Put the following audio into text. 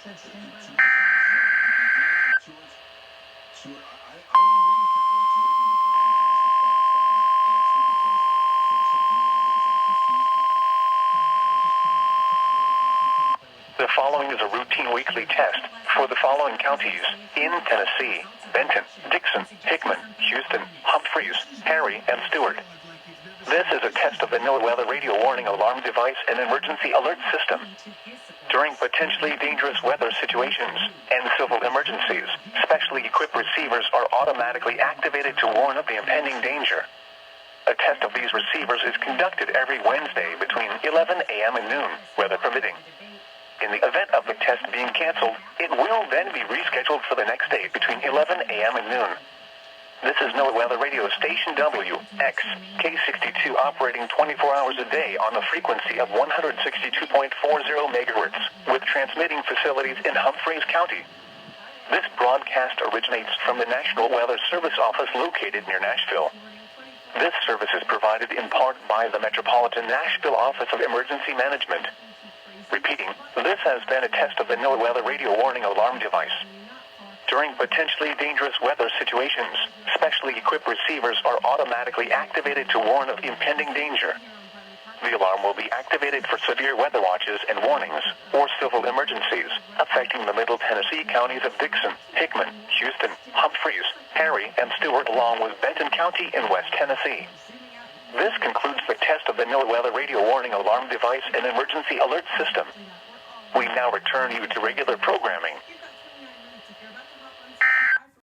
The following is a routine weekly test for the following counties in Tennessee: Benton, Dixon, Hickman, Houston, Humphreys, Perry, and Stewart. This is a test of the NOAA radio warning alarm device and emergency alert system. During potentially dangerous weather situations and civil emergencies, specially equipped receivers are automatically activated to warn of the impending danger. A test of these receivers is conducted every Wednesday between 11 a.m. and noon, weather permitting. In the event of the test being canceled, it will then be rescheduled for the next day between 11 a.m. and noon. This is NOAA Weather Radio Station WXK62 operating 24 hours a day on the frequency of 162.40 megahertz, with transmitting facilities in Humphreys County. This broadcast originates from the National Weather Service Office located near Nashville. This service is provided in part by the Metropolitan Nashville Office of Emergency Management. Repeating, this has been a test of the NOAA Weather Radio Warning Alarm device. During potentially dangerous weather situations, specially equipped receivers are automatically activated to warn of impending danger. The alarm will be activated for severe weather watches and warnings, or civil emergencies, affecting the Middle Tennessee counties of Dixon, Hickman, Houston, Humphreys, Perry, and Stewart, along with Benton County in West Tennessee. This concludes the test of the NOAA Weather Radio Warning Alarm device and emergency alert system. We now return you to regular programming.